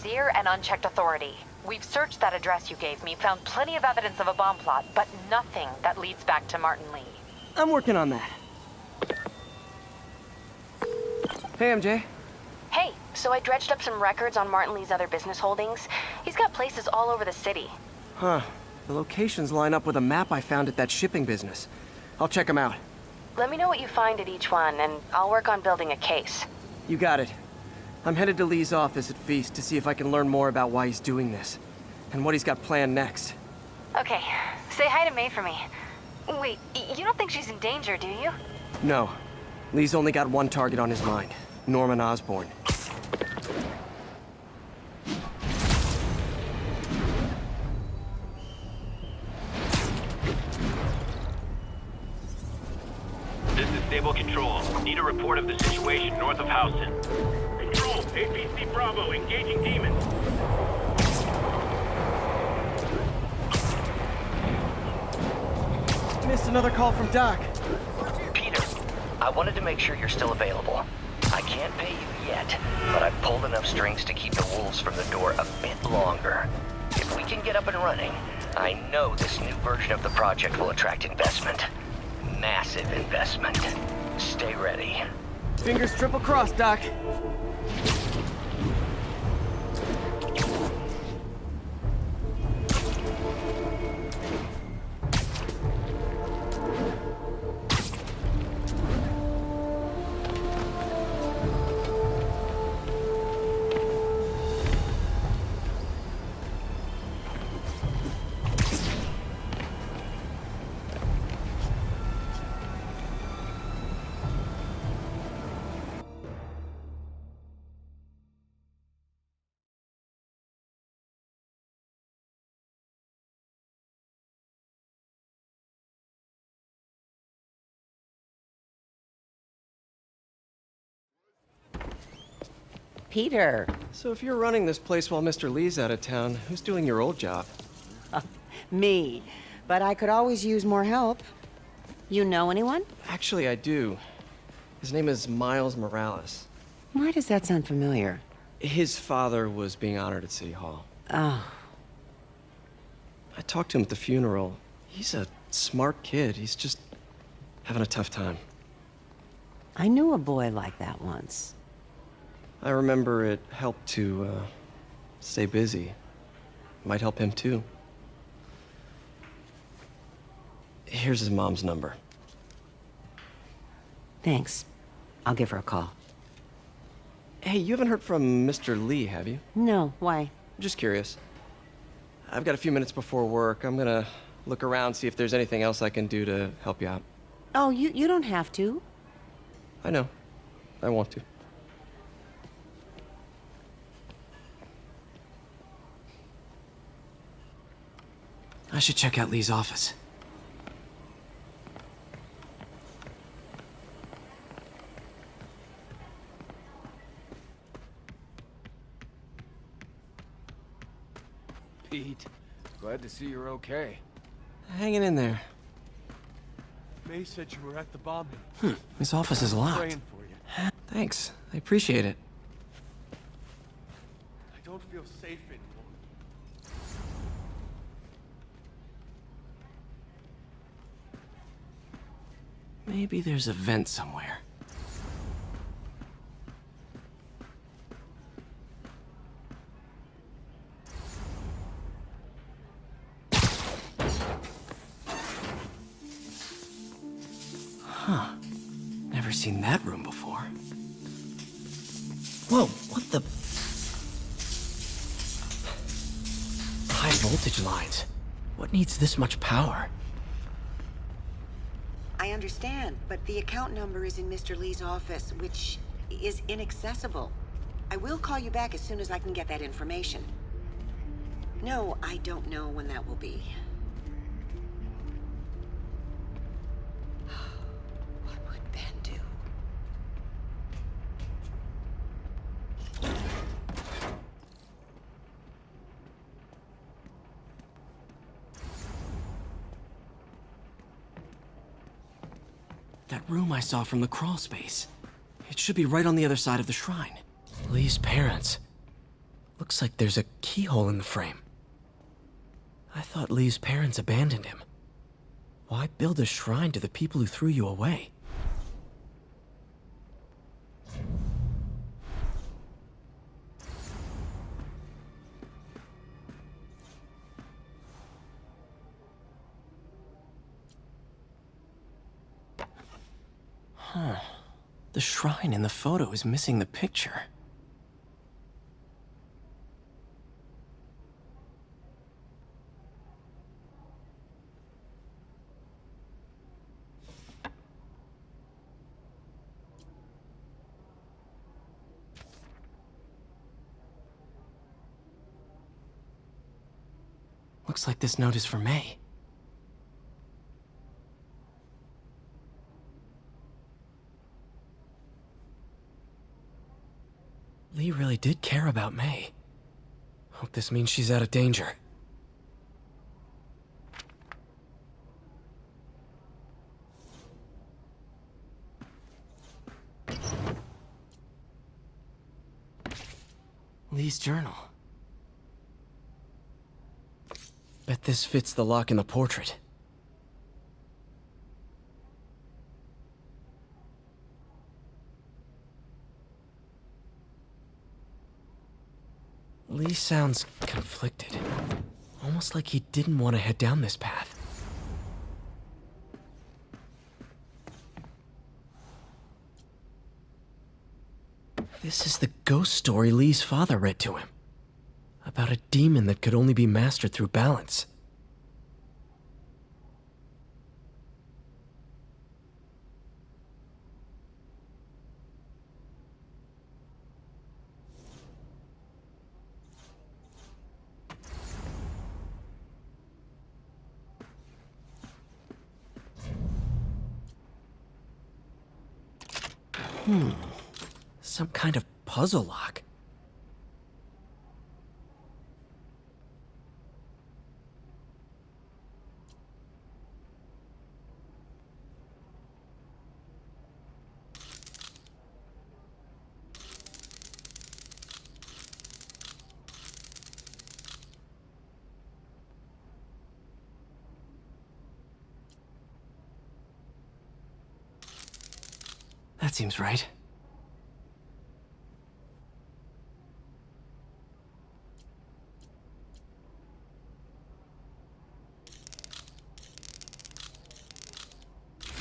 sincere and unchecked authority. We've searched that address you gave me, found plenty of evidence of a bomb plot, but nothing that leads back to Martin Lee. I'm working on that. Hey, MJ. Hey, so I dredged up some records on Martin Lee's other business holdings. He's got places all over the city. Huh. The locations line up with a map I found at that shipping business. I'll check them out. Let me know what you find at each one, and I'll work on building a case. You got it. I'm headed to Lee's office at Fisk to see if I can learn more about why he's doing this, and what he's got planned next. Okay, say hi to May for me. Wait, you don't think she's in danger, do you? No. Lee's only got one target on his mind. Norman Osborn. This is Stable Control. Need a report of the situation north of Houston. Control, APC Bravo, engaging demons. Missed another call from Doc. Peter, I wanted to make sure you're still available. I can't pay you yet, but I've pulled enough strings to keep the wolves from the door a bit longer. If we can get up and running, I know this new version of the project will attract investment. Massive investment. Stay ready. Fingers triple crossed, Doc. Peter. So if you're running this place while Mr. Lee's out of town, who's doing your old job? Me. But I could always use more help. You know anyone? Actually, I do. His name is Miles Morales. Why does that sound familiar? His father was being honored at City Hall. Oh. I talked to him at the funeral. He's a smart kid. He's just having a tough time. I knew a boy like that once. I remember it helped to, stay busy. Might help him, too. Here's his mom's number. Thanks. I'll give her a call. Hey, you haven't heard from Mr. Lee, have you? No, why? Just curious. I've got a few minutes before work. I'm gonna look around, see if there's anything else I can do to help you out. Oh, you don't have to. I know. I want to. I should check out Lee's office. Pete, glad to see you're okay. Hanging in there. May said you were at the bombing. His office is locked. Praying for you. Thanks. I appreciate it. I don't feel safe anymore. Maybe there's a vent somewhere. Huh. Never seen that room before. Whoa, what the? High voltage lines. What needs this much power? I understand, but the account number is in Mr. Lee's office, which is inaccessible. I will call you back as soon as I can get that information. No, I don't know when that will be. What would Ben do? That room I saw from the crawl space. It should be right on the other side of the shrine. Lee's parents. Looks like there's a keyhole in the frame. I thought Lee's parents abandoned him. Why build a shrine to the people who threw you away? Huh. The shrine in the photo is missing the picture. Looks like this note is for May. Lee really did care about May. Hope this means she's out of danger. Lee's journal. Bet this fits the lock in the portrait. Lee sounds conflicted. Almost like he didn't want to head down this path. This is the ghost story Lee's father read to him. About a demon that could only be mastered through balance. Some kind of puzzle lock. That seems right.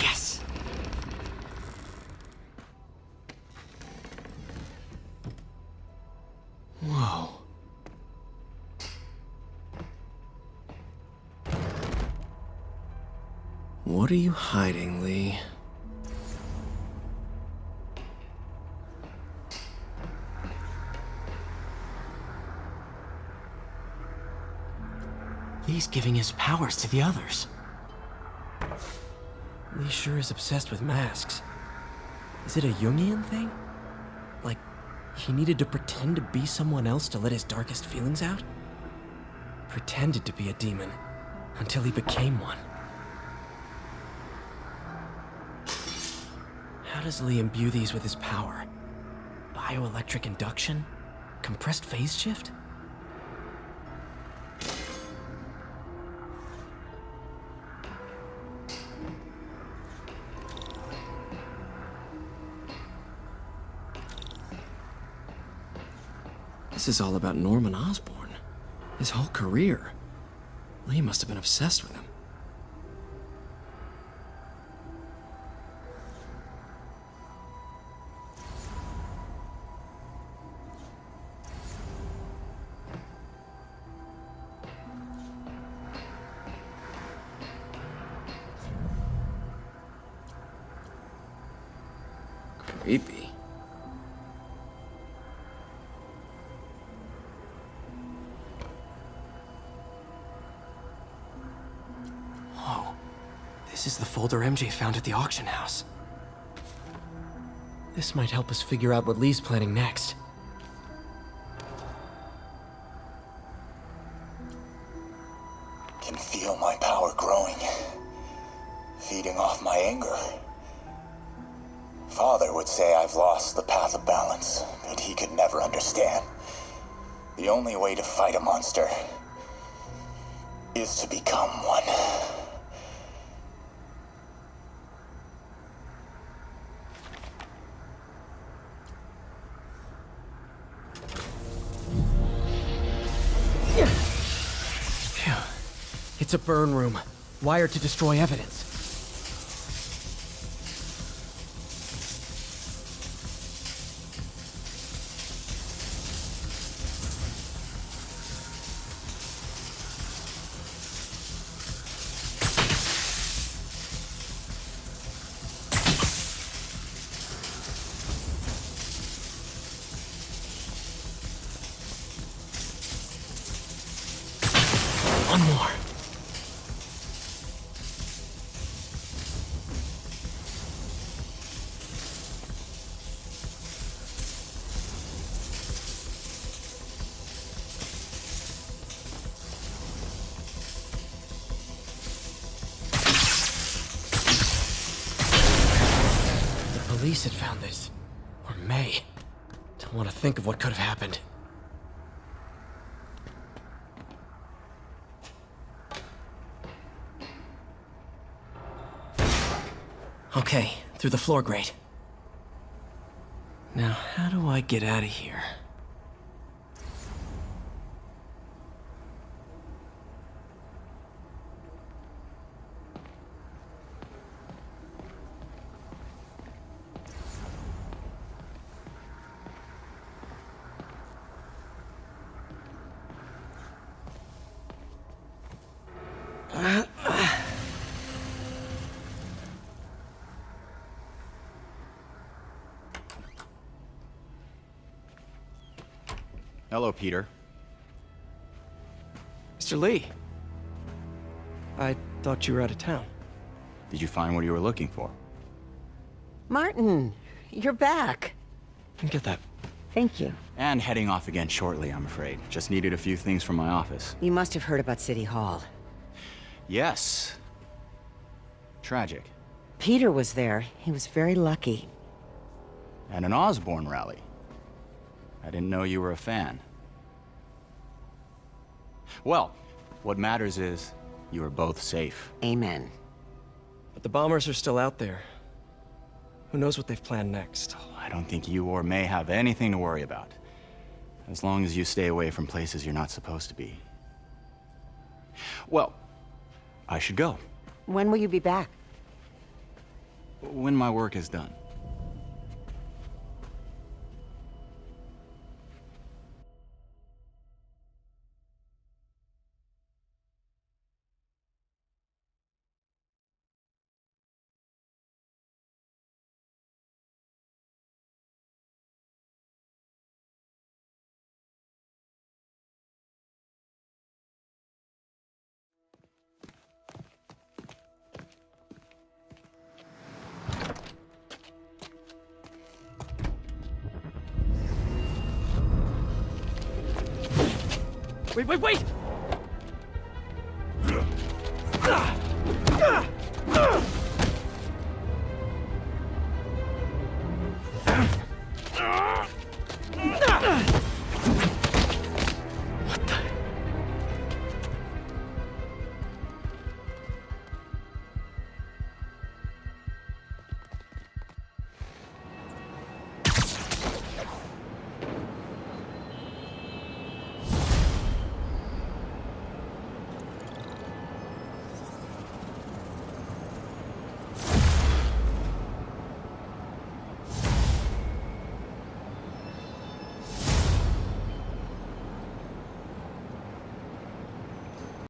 Yes! Whoa. What are you hiding, Lee? Lee's giving his powers to the others. Lee sure is obsessed with masks. Is it a Jungian thing? Like, he needed to pretend to be someone else to let his darkest feelings out? Pretended to be a demon, until he became one. How does Lee imbue these with his power? Bioelectric induction? Compressed phase shift? This is all about Norman Osborn. His whole career. Lee must have been obsessed with him. Creepy. This is the folder MJ found at the auction house. This might help us figure out what Lee's planning next. Can feel my power growing, feeding off my anger. Father would say I've lost the path of balance that he could never understand. The only way to fight a monster is to become one. Phew. It's a burn room, wired to destroy evidence. One more. The police had found this. Or may. Don't want to think of what could have happened. Okay, through the floor grate. Now, how do I get out of here? Hello, Peter. Mr. Lee. I thought you were out of town. Did you find what you were looking for? Martin, you're back. Didn't get that. Thank you. And heading off again shortly, I'm afraid. Just needed a few things from my office. You must have heard about City Hall. Yes. Tragic. Peter was there. He was very lucky. And an Osborne rally. I didn't know you were a fan. Well, what matters is you are both safe. Amen. But the bombers are still out there. Who knows what they've planned next? I don't think you or May have anything to worry about. As long as you stay away from places you're not supposed to be. Well, I should go. When will you be back? When my work is done. Wait!